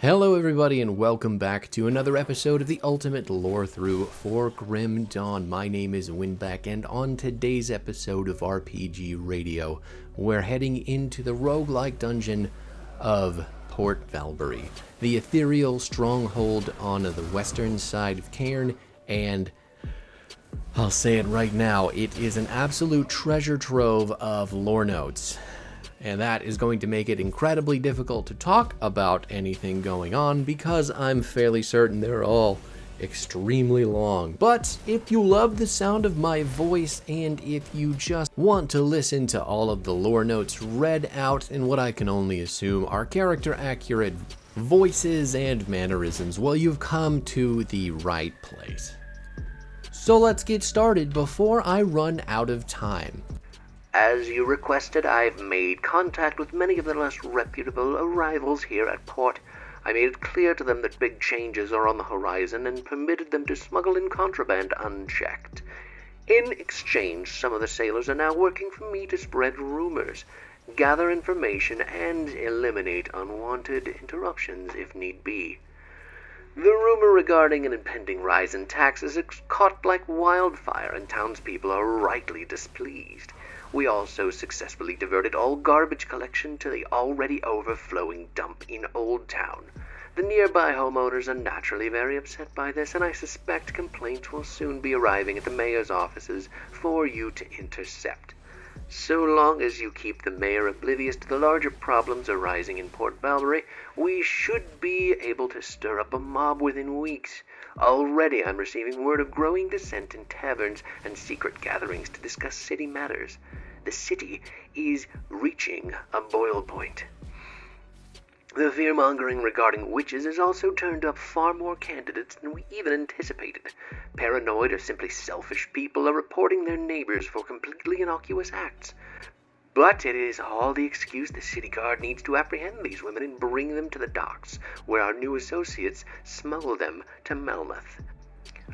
Hello everybody and welcome back to another episode of the Ultimate Lorethrough for Grim Dawn. My name is Winback, and on today's episode of RPG Radio, we're heading into the roguelike dungeon of Port Valbury, the ethereal stronghold on the western side of Cairn, and I'll say it right now, it is an absolute treasure trove of lore notes. And that is going to make it incredibly difficult to talk about anything going on because I'm fairly certain they're all extremely long. But if you love the sound of my voice and if you just want to listen to all of the lore notes read out in what I can only assume are character accurate voices and mannerisms, well, you've come to the right place. So let's get started before I run out of time. As you requested, I've made contact with many of the less reputable arrivals here at port. I made it clear to them that big changes are on the horizon and permitted them to smuggle in contraband unchecked. In exchange, some of the sailors are now working for me to spread rumors, gather information, and eliminate unwanted interruptions if need be. The rumor regarding an impending rise in taxes is caught like wildfire, and townspeople are rightly displeased. We also successfully diverted all garbage collection to the already overflowing dump in Old Town. The nearby homeowners are naturally very upset by this, and I suspect complaints will soon be arriving at the mayor's offices for you to intercept. So long as you keep the mayor oblivious to the larger problems arising in Port Valbury, we should be able to stir up a mob within weeks. Already I'm receiving word of growing dissent in taverns and secret gatherings to discuss city matters. The city is reaching a boil point. The fear-mongering regarding witches has also turned up far more candidates than we even anticipated. Paranoid or simply selfish people are reporting their neighbors for completely innocuous acts. But it is all the excuse the city guard needs to apprehend these women and bring them to the docks, where our new associates smuggle them to Melmoth.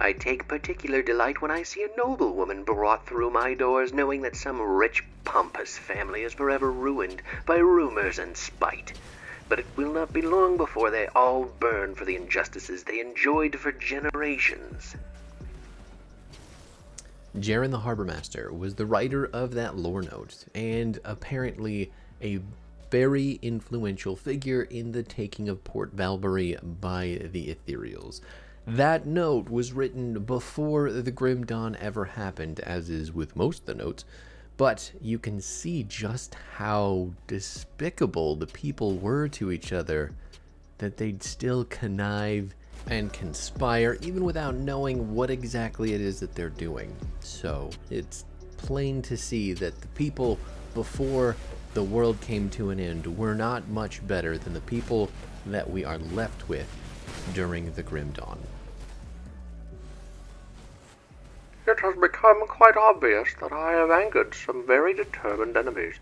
I take particular delight when I see a noble woman brought through my doors, knowing that some rich, pompous family is forever ruined by rumors and spite. But it will not be long before they all burn for the injustices they enjoyed for generations. Jaren the Harbormaster was the writer of that lore note, and apparently a very influential figure in the taking of Port Valbury by the Ethereals. That note was written before the Grim Dawn ever happened, as is with most of the notes, but you can see just how despicable the people were to each other, that they'd still connive and conspire even without knowing what exactly it is that they're doing. So it's plain to see that the people before the world came to an end were not much better than the people that we are left with during the Grim Dawn. It has become quite obvious that I have angered some very determined enemies.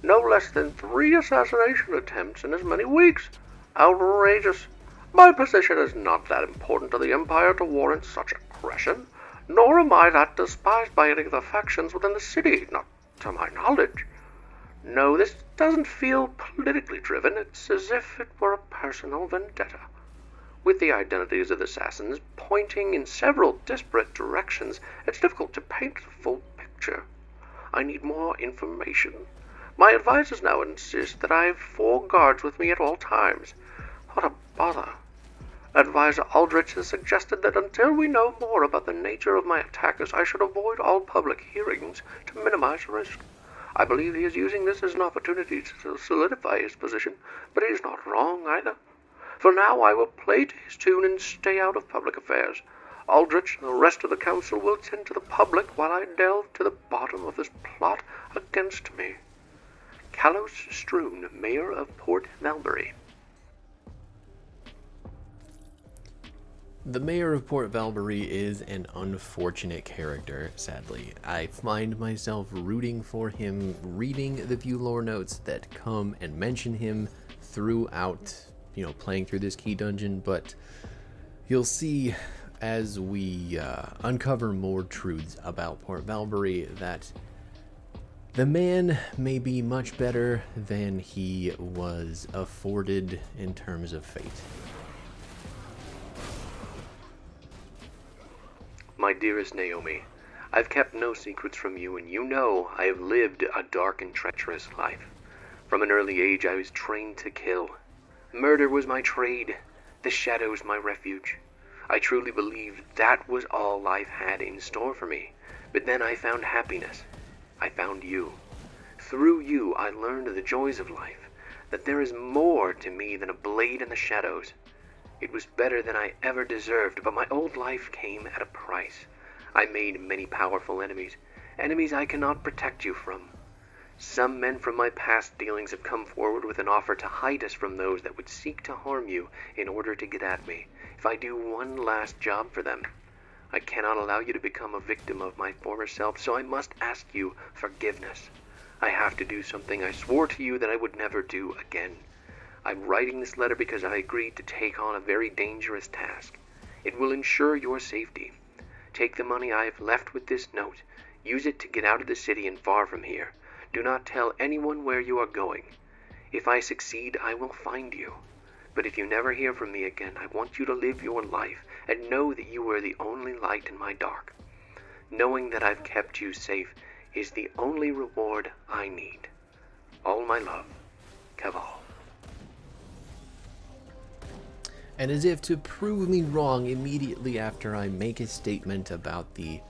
No less than 3 assassination attempts in as many weeks. Outrageous. My position is not that important to the Empire to warrant such aggression, nor am I that despised by any of the factions within the city, not to my knowledge. No, this doesn't feel politically driven. It's as if it were a personal vendetta. With the identities of the assassins pointing in several disparate directions, it's difficult to paint the full picture. I need more information. My advisors now insist that I have 4 guards with me at all times. What a bother. Advisor Aldrich has suggested that until we know more about the nature of my attackers, I should avoid all public hearings to minimize risk. I believe he is using this as an opportunity to solidify his position, but he is not wrong either. For now, I will play to his tune and stay out of public affairs. Aldrich and the rest of the council will tend to the public while I delve to the bottom of this plot against me. Kalos Stroon, Mayor of Port Valbury. The mayor of Port Valbury is an unfortunate character, sadly. I find myself rooting for him, reading the few lore notes that come and mention him throughout, playing through this key dungeon, but you'll see as we uncover more truths about Port Valbury that The man may be much better than he was afforded in terms of fate. My dearest Naomi, I've kept no secrets from you, and you know I have lived a dark and treacherous life. From an early age I was trained to kill. Murder was my trade, the shadows my refuge. I truly believed that was all life had in store for me, but then I found happiness. I found you. Through you I learned the joys of life, that there is more to me than a blade in the shadows. It was better than I ever deserved, but my old life came at a price. I made many powerful enemies, enemies I cannot protect you from. Some men from my past dealings have come forward with an offer to hide us from those that would seek to harm you in order to get at me, if I do one last job for them. I cannot allow you to become a victim of my former self, so I must ask you forgiveness. I have to do something I swore to you that I would never do again. I'm writing this letter because I agreed to take on a very dangerous task. It will ensure your safety. Take the money I have left with this note. Use it to get out of the city and far from here. Do not tell anyone where you are going. If I succeed, I will find you. But if you never hear from me again, I want you to live your life and know that you are the only light in my dark. Knowing that I've kept you safe is the only reward I need. All my love, Caval. And as if to prove me wrong, immediately after I make a statement about the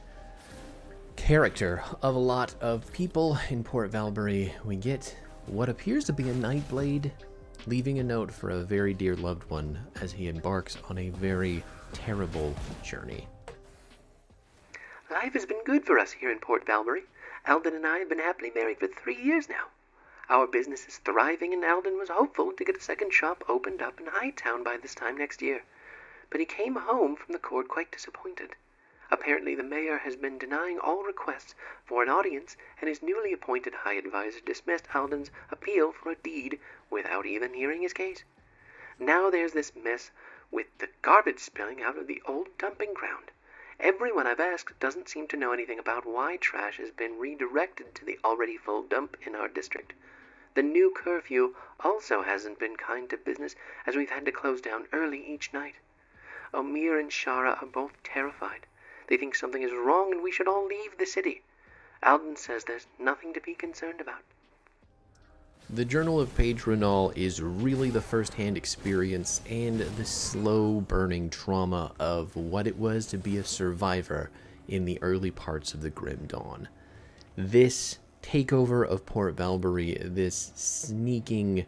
character of a lot of people in Port Valbury, we get what appears to be a Nightblade leaving a note for a very dear loved one as he embarks on a very terrible journey. Life has been good for us here in Port Valbury. Alden and I have been happily married for 3 years now. Our business is thriving, and Alden was hopeful to get a second shop opened up in Hightown by this time next year. But he came home from the court quite disappointed. Apparently the mayor has been denying all requests for an audience, and his newly appointed high advisor dismissed Alden's appeal for a deed without even hearing his case. Now there's this mess with the garbage spilling out of the old dumping ground. Everyone I've asked doesn't seem to know anything about why trash has been redirected to the already full dump in our district. The new curfew also hasn't been kind to business, as we've had to close down early each night. Omir and Shara are both terrified. They think something is wrong and we should all leave the city. Alden says there's nothing to be concerned about. The Journal of Paige Renal is really the first-hand experience and the slow-burning trauma of what it was to be a survivor in the early parts of the Grim Dawn. This takeover of Port Valbury, this sneaking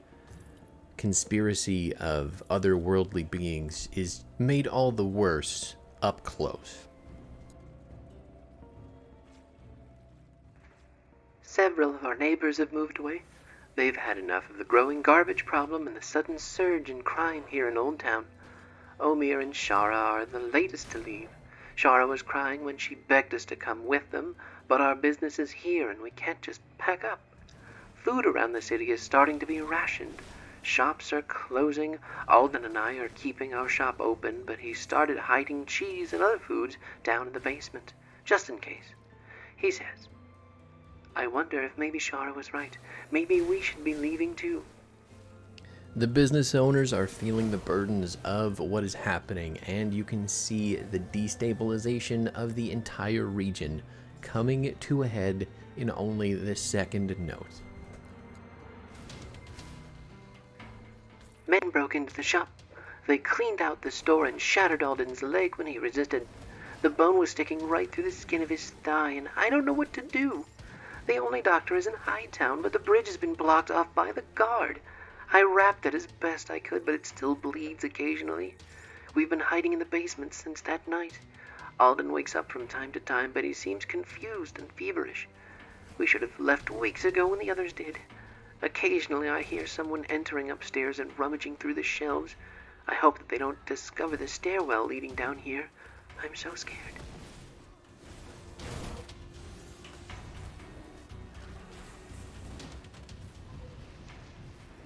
conspiracy of otherworldly beings, is made all the worse up close. Several of our neighbors have moved away. They've had enough of the growing garbage problem and the sudden surge in crime here in Old Town. Omir and Shara are the latest to leave. Shara was crying when she begged us to come with them, but our business is here and we can't just pack up. Food around the city is starting to be rationed. Shops are closing. Alden and I are keeping our shop open, but he started hiding cheese and other foods down in the basement, just in case. He says, I wonder if maybe Shara was right. Maybe we should be leaving too. The business owners are feeling the burdens of what is happening, and you can see the destabilization of the entire region coming to a head in only the second note. Men broke into the shop. They cleaned out the store and shattered Alden's leg when he resisted. The bone was sticking right through the skin of his thigh, and I don't know what to do. The only doctor is in Hightown, but the bridge has been blocked off by the guard. I wrapped it as best I could, but it still bleeds occasionally. We've been hiding in the basement since that night. Alden wakes up from time to time, but he seems confused and feverish. We should have left weeks ago when the others did. Occasionally I hear someone entering upstairs and rummaging through the shelves. I hope that they don't discover the stairwell leading down here. I'm so scared.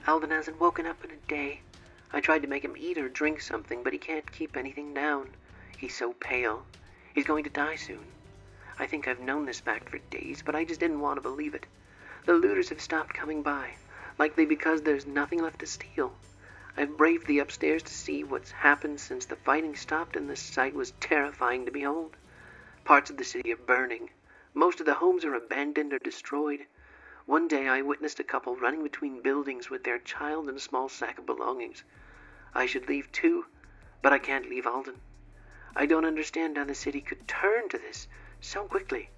Alden hasn't woken up in a day. I tried to make him eat or drink something, but he can't keep anything down. He's so pale. He's going to die soon. I think I've known this fact for days, but I just didn't want to believe it. The looters have stopped coming by, likely because there's nothing left to steal. I've braved the upstairs to see what's happened since the fighting stopped, and the sight was terrifying to behold. Parts of the city are burning. Most of the homes are abandoned or destroyed. One day I witnessed a couple running between buildings with their child and a small sack of belongings. I should leave too, but I can't leave Alden. I don't understand how the city could turn to this so quickly.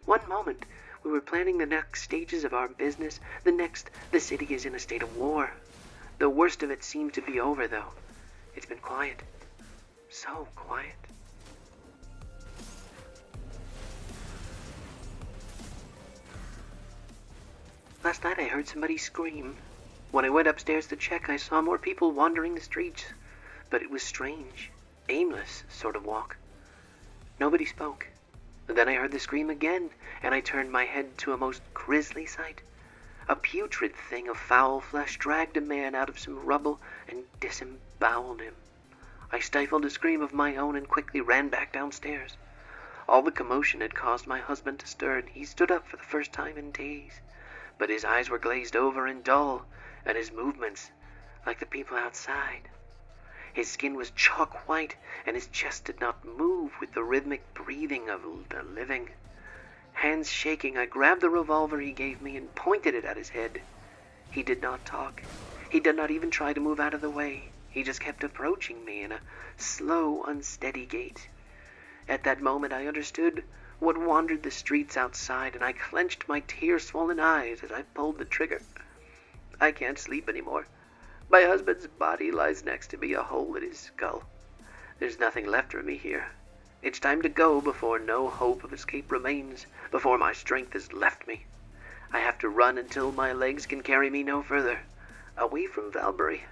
One moment, we were planning the next stages of our business. The next, the city is in a state of war. The worst of it seems to be over, though. It's been quiet. So quiet. Last night I heard somebody scream. When I went upstairs to check, I saw more people wandering the streets. But it was strange, aimless sort of walk. Nobody spoke. Then I heard the scream again, and I turned my head to a most grisly sight. A putrid thing of foul flesh dragged a man out of some rubble and disemboweled him. I stifled a scream of my own and quickly ran back downstairs. All the commotion had caused my husband to stir, and he stood up for the first time in days. But his eyes were glazed over and dull, and his movements like the people outside. His skin was chalk white, and his chest did not move with the rhythmic breathing of the living. Hands shaking, I grabbed the revolver he gave me and pointed it at his head. He did not talk. He did not even try to move out of the way. He just kept approaching me in a slow, unsteady gait. At that moment I understood what wandered the streets outside, and I clenched my tear-swollen eyes as I pulled the trigger. I can't sleep anymore. My husband's body lies next to me, a hole in his skull. There's nothing left for me here. It's time to go before no hope of escape remains, before my strength has left me. I have to run until my legs can carry me no further. Away from Valbury,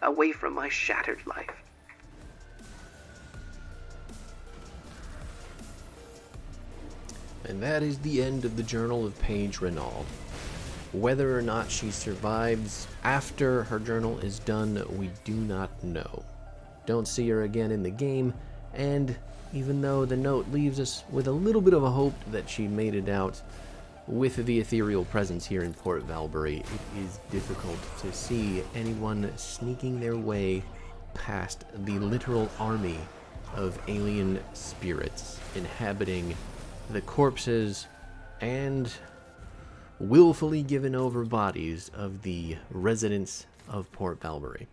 away from my shattered life. And that is the end of the journal of Paige Renault. Whether or not she survives after her journal is done, we do not know. Don't see her again in the game, and even though the note leaves us with a little bit of a hope that she made it out, with the ethereal presence here in Port Valbury, it is difficult to see anyone sneaking their way past the literal army of alien spirits inhabiting the corpses and willfully given over bodies of the residents of Port Valbury.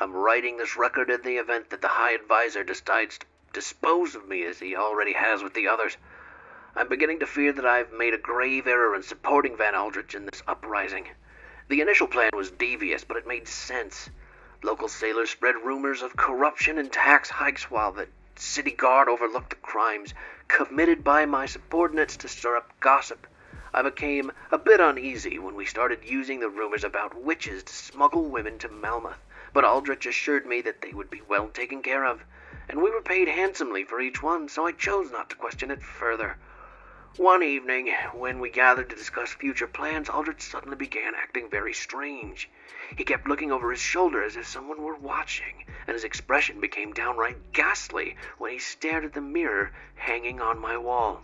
I'm writing this record in the event that the High Advisor decides to dispose of me as he already has with the others. I'm beginning to fear that I've made a grave error in supporting Van Aldrich in this uprising. The initial plan was devious, but it made sense. Local sailors spread rumors of corruption and tax hikes while the city guard overlooked the crimes committed by my subordinates to stir up gossip. I became a bit uneasy when we started using the rumors about witches to smuggle women to Malmouth, but Aldrich assured me that they would be well taken care of, and we were paid handsomely for each one, so I chose not to question it further. One evening, when we gathered to discuss future plans, Aldrich suddenly began acting very strange. He kept looking over his shoulder as if someone were watching, and his expression became downright ghastly when he stared at the mirror hanging on my wall.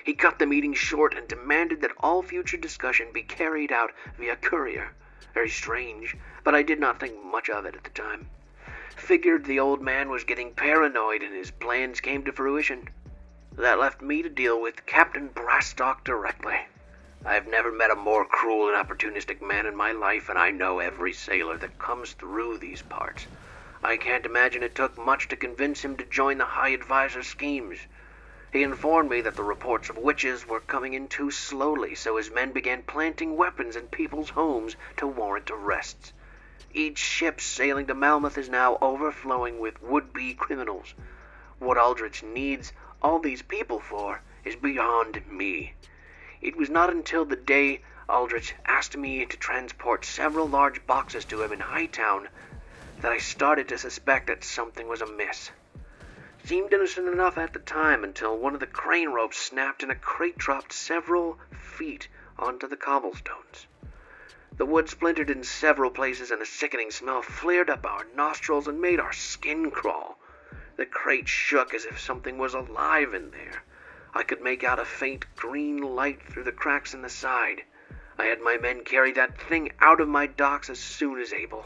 He cut the meeting short and demanded that all future discussion be carried out via courier. Very strange, but I did not think much of it at the time. Figured the old man was getting paranoid and his plans came to fruition. That left me to deal with Captain Brastock directly. I've never met a more cruel and opportunistic man in my life, and I know every sailor that comes through these parts. I can't imagine it took much to convince him to join the High Advisor's schemes. He informed me that the reports of witches were coming in too slowly, so his men began planting weapons in people's homes to warrant arrests. Each ship sailing to Malmouth is now overflowing with would-be criminals. What Aldrich needs all these people for is beyond me. It was not until the day Aldrich asked me to transport several large boxes to him in Hightown that I started to suspect that something was amiss. Seemed innocent enough at the time until one of the crane ropes snapped and a crate dropped several feet onto the cobblestones. The wood splintered in several places and a sickening smell flared up our nostrils and made our skin crawl. The crate shook as if something was alive in there. I could make out a faint green light through the cracks in the side. I had my men carry that thing out of my docks as soon as able.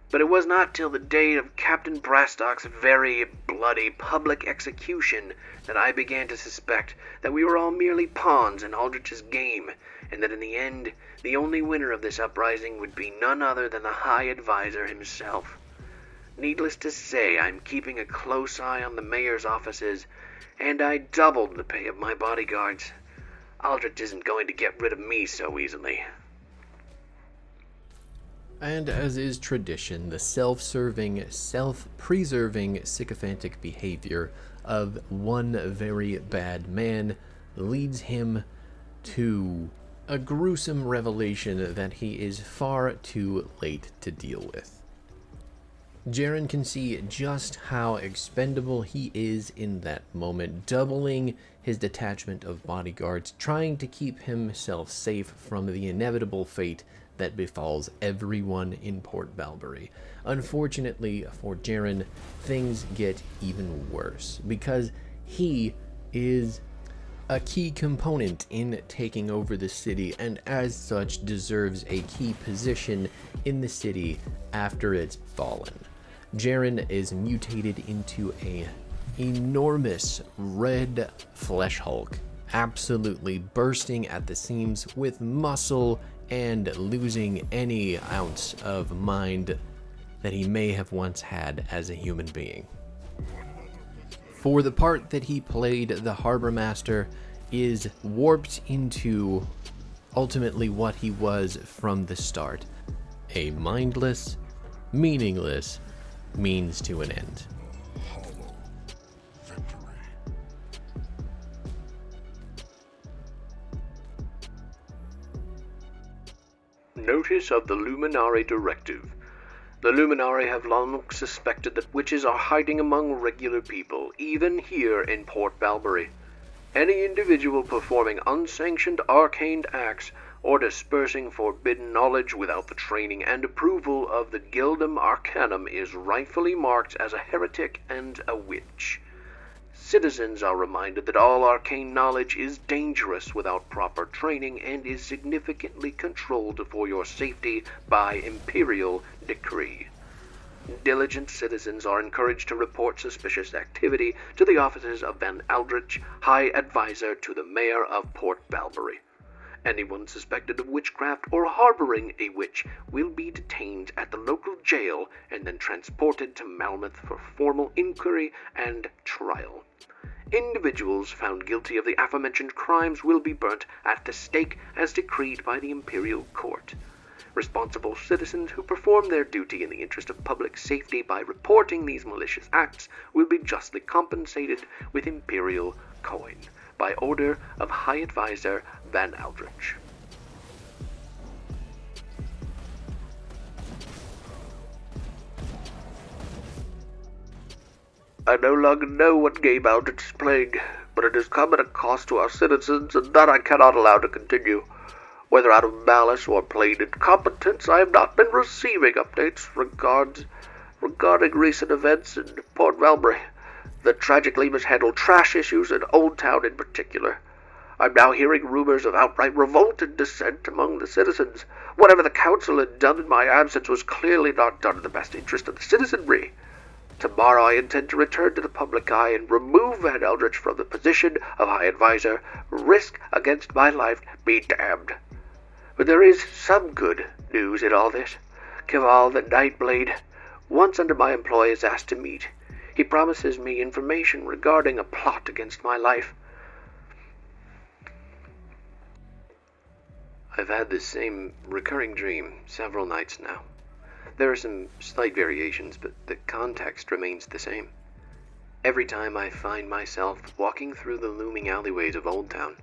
But it was not till the day of Captain Brastock's very bloody public execution that I began to suspect that we were all merely pawns in Aldrich's game, and that in the end, the only winner of this uprising would be none other than the High Advisor himself. Needless to say, I'm keeping a close eye on the mayor's offices, and I doubled the pay of my bodyguards. Aldrich isn't going to get rid of me so easily. And as is tradition, the self-serving, self-preserving, sycophantic behavior of one very bad man leads him to a gruesome revelation that he is far too late to deal with. Jaren can see just how expendable he is in that moment, doubling his detachment of bodyguards, trying to keep himself safe from the inevitable fate that befalls everyone in Port Valbury. Unfortunately for Jaren, things get even worse, because he is a key component in taking over the city, and as such deserves a key position in the city after it's fallen. Jaren is mutated into a enormous red flesh hulk, absolutely bursting at the seams with muscle and losing any ounce of mind that he may have once had as a human being. For the part that he played, the Harbor Master is warped into ultimately what he was from the start: a mindless, meaningless means to an end. Hollow victory. Notice of the Luminari Directive. The Luminari have long suspected that witches are hiding among regular people, even here in Port Valbury. Any individual performing unsanctioned arcane acts or dispersing forbidden knowledge without the training and approval of the Gildum Arcanum is rightfully marked as a heretic and a witch. Citizens are reminded that all arcane knowledge is dangerous without proper training and is significantly controlled for your safety by imperial decree. Diligent citizens are encouraged to report suspicious activity to the offices of Van Aldrich, High Advisor to the Mayor of Port Valbury. Anyone suspected of witchcraft or harboring a witch will be detained at the local jail and then transported to Malmouth for formal inquiry and trial. Individuals found guilty of the aforementioned crimes will be burnt at the stake as decreed by the imperial court. Responsible citizens who perform their duty in the interest of public safety by reporting these malicious acts will be justly compensated with imperial coin, by order of High Advisor Van Aldrich. I no longer know what game Aldrich is playing, but it has come at a cost to our citizens, and that I cannot allow to continue. Whether out of malice or plain incompetence, I have not been receiving updates regarding recent events in Port Valbury. The tragically mishandled trash issues in Old Town in particular. I'm now hearing rumors of outright revolt and dissent among the citizens. Whatever the council had done in my absence was clearly not done in the best interest of the citizenry. Tomorrow I intend to return to the public eye and remove Van Aldrich from the position of High Advisor. Risk against my life be damned. But there is some good news in all this. Kival the Nightblade, once under my employ, is asked to meet. He promises me information regarding a plot against my life. I've had this same recurring dream several nights now. There are some slight variations, but the context remains the same. Every time I find myself walking through the looming alleyways of Old Town,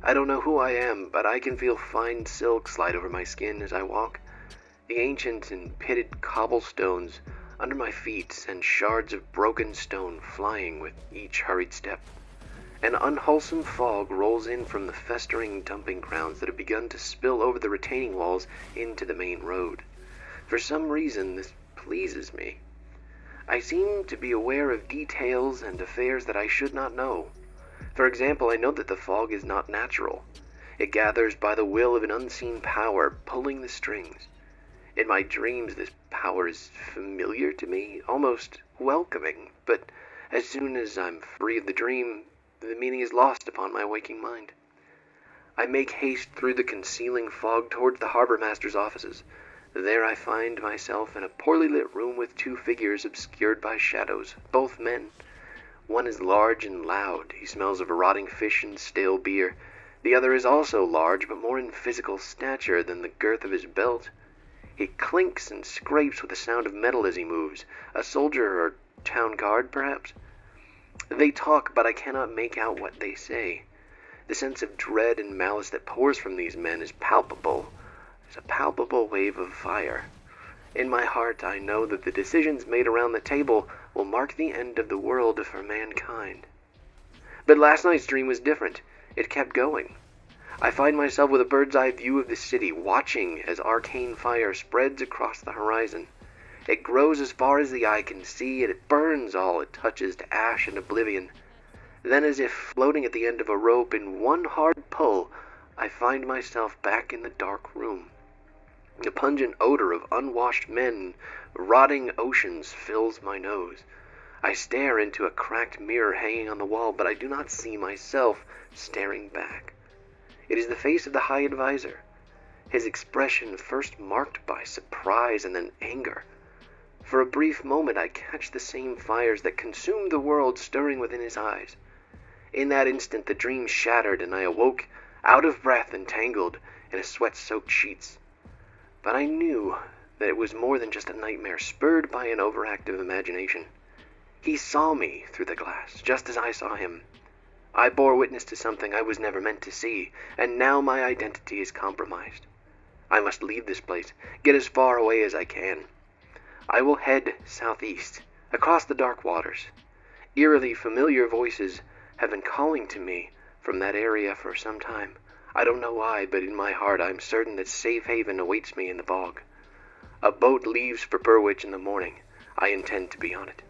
I don't know who I am, but I can feel fine silk slide over my skin as I walk. The ancient and pitted cobblestones under my feet send shards of broken stone flying with each hurried step. An unwholesome fog rolls in from the festering dumping grounds that have begun to spill over the retaining walls into the main road. For some reason, this pleases me. I seem to be aware of details and affairs that I should not know. For example, I know that the fog is not natural. It gathers by the will of an unseen power pulling the strings. In my dreams, this power is familiar to me, almost welcoming, but as soon as I'm free of the dream, the meaning is lost upon my waking mind. I make haste through the concealing fog towards the harbor master's offices. There I find myself in a poorly lit room with two figures obscured by shadows, both men. One is large and loud. He smells of rotting fish and stale beer. The other is also large, but more in physical stature than the girth of his belt. He clinks and scrapes with the sound of metal as he moves. A soldier or town guard, perhaps? They talk, but I cannot make out what they say. The sense of dread and malice that pours from these men is palpable. It's a palpable wave of fire. In my heart, I know that the decisions made around the table will mark the end of the world for mankind. But last night's dream was different. It kept going. I find myself with a bird's-eye view of the city, watching as arcane fire spreads across the horizon. It grows as far as the eye can see, and it burns all it touches to ash and oblivion. Then, as if floating at the end of a rope in one hard pull, I find myself back in the dark room. The pungent odor of unwashed men, rotting oceans fills my nose. I stare into a cracked mirror hanging on the wall, but I do not see myself staring back. It is the face of the High Advisor, his expression first marked by surprise and then anger. For a brief moment I catch the same fires that consumed the world stirring within his eyes. In that instant the dream shattered, and I awoke, out of breath and tangled in a sweat-soaked sheets. But I knew that it was more than just a nightmare, spurred by an overactive imagination. He saw me through the glass, just as I saw him. I bore witness to something I was never meant to see, and now my identity is compromised. I must leave this place, get as far away as I can. I will head southeast, across the dark waters. Eerily familiar voices have been calling to me from that area for some time. I don't know why, but in my heart I'm certain that safe haven awaits me in the bog. A boat leaves for Berwick in the morning. I intend to be on it.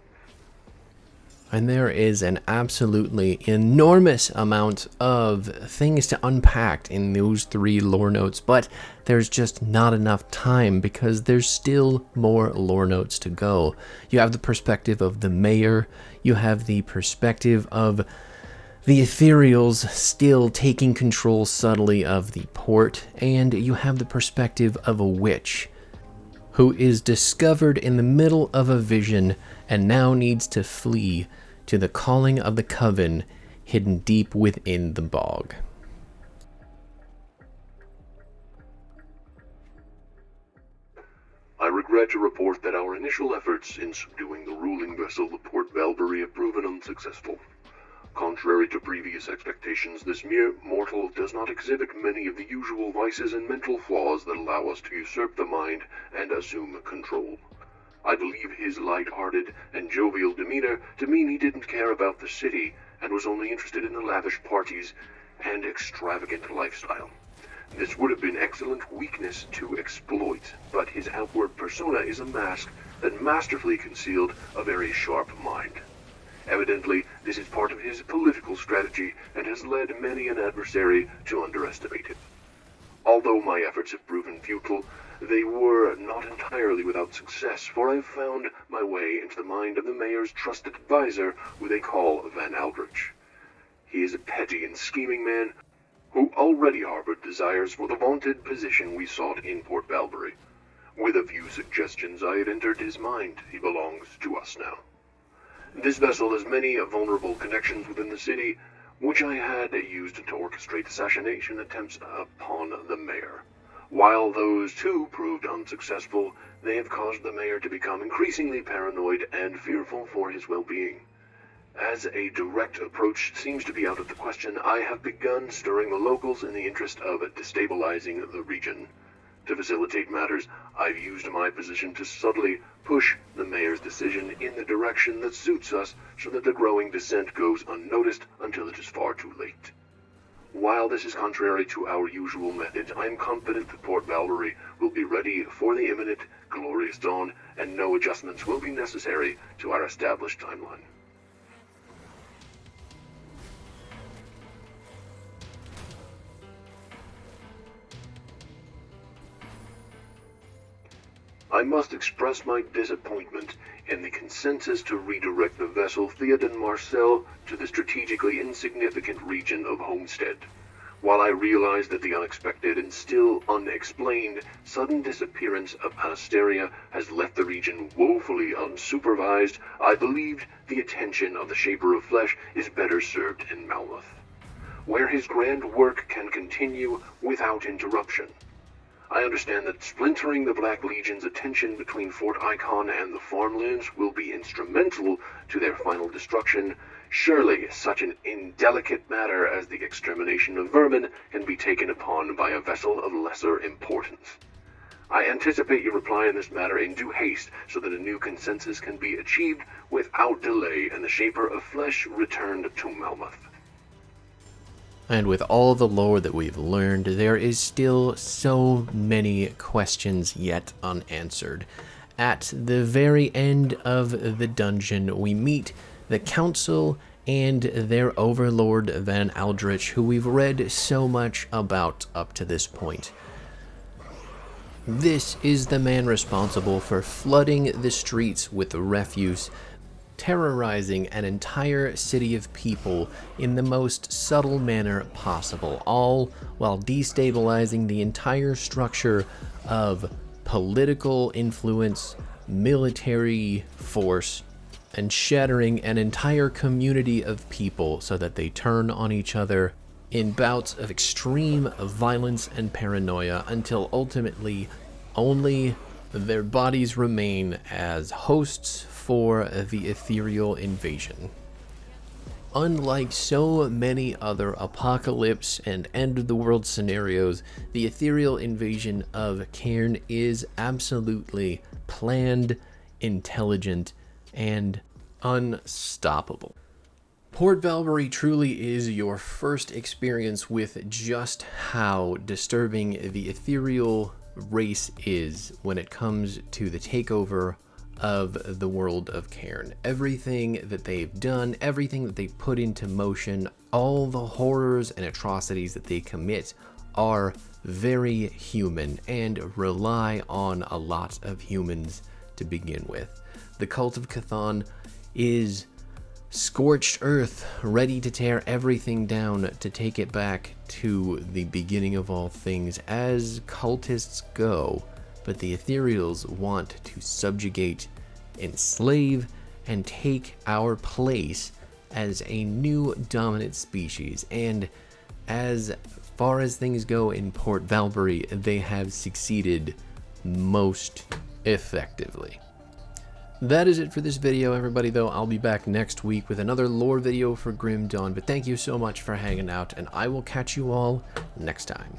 And there is an absolutely enormous amount of things to unpack in those 3 lore notes, but there's just not enough time because there's still more lore notes to go. You have the perspective of the mayor, you have the perspective of the ethereals still taking control subtly of the port, and you have the perspective of a witch who is discovered in the middle of a vision and now needs to flee to the calling of the coven hidden deep within the bog. I regret to report that our initial efforts in subduing the ruling vessel, the Port Valbury, have proven unsuccessful. Contrary to previous expectations, this mere mortal does not exhibit many of the usual vices and mental flaws that allow us to usurp the mind and assume control. I believe his light-hearted and jovial demeanor to mean he didn't care about the city and was only interested in the lavish parties and extravagant lifestyle. This would have been excellent weakness to exploit, but his outward persona is a mask that masterfully concealed a very sharp mind. Evidently, this is part of his political strategy and has led many an adversary to underestimate him. Although my efforts have proven futile, they were not entirely without success, for I found my way into the mind of the mayor's trusted advisor, who they call Van Aldrich. He is a petty and scheming man who already harbored desires for the vaunted position we sought in Port Valbury. With a few suggestions I had entered his mind. He belongs to us now. This vessel has many vulnerable connections within the city, which I had used to orchestrate assassination attempts upon the mayor. While those too proved unsuccessful, they have caused the mayor to become increasingly paranoid and fearful for his well-being. As a direct approach seems to be out of the question, I have begun stirring the locals in the interest of destabilizing the region. To facilitate matters, I've used my position to subtly push the mayor's decision in the direction that suits us so that the growing dissent goes unnoticed until it is far too late. While this is contrary to our usual methods, I am confident that Port Valbury will be ready for the imminent, glorious dawn, and no adjustments will be necessary to our established timeline. I must express my disappointment in the consensus to redirect the vessel Theoden Marcel to the strategically insignificant region of Homestead. While I realize that the unexpected and still unexplained sudden disappearance of Anasteria has left the region woefully unsupervised, I believed the attention of the Shaper of Flesh is better served in Malmouth, where his grand work can continue without interruption. I understand that splintering the Black Legion's attention between Fort Icon and the farmlands will be instrumental to their final destruction. Surely such an indelicate matter as the extermination of vermin can be taken upon by a vessel of lesser importance. I anticipate your reply in this matter in due haste so that a new consensus can be achieved without delay and the Shaper of Flesh returned to Malmouth. And with all the lore that we've learned, there is still so many questions yet unanswered. At the very end of the dungeon, we meet the Council and their overlord Van Aldrich, who we've read so much about up to this point. This is the man responsible for flooding the streets with refuse, terrorizing an entire city of people in the most subtle manner possible, all while destabilizing the entire structure of political influence, military force, and shattering an entire community of people so that they turn on each other in bouts of extreme violence and paranoia until ultimately only their bodies remain as hosts for the ethereal invasion. Unlike so many other apocalypse and end-of-the-world scenarios, the ethereal invasion of Cairn is absolutely planned, intelligent, and unstoppable. Port Valbury truly is your first experience with just how disturbing the ethereal race is when it comes to the takeover of the world of Cairn. Everything that they've done, everything that they've put into motion, all the horrors and atrocities that they commit are very human and rely on a lot of humans to begin with. The Cult of Chthon is scorched earth, ready to tear everything down to take it back to the beginning of all things as cultists go. But the ethereals want to subjugate, enslave, and take our place as a new dominant species. And as far as things go in Port Valbury, they have succeeded most effectively. That is it for this video, everybody, though. I'll be back next week with another lore video for Grim Dawn, but thank you so much for hanging out, and I will catch you all next time.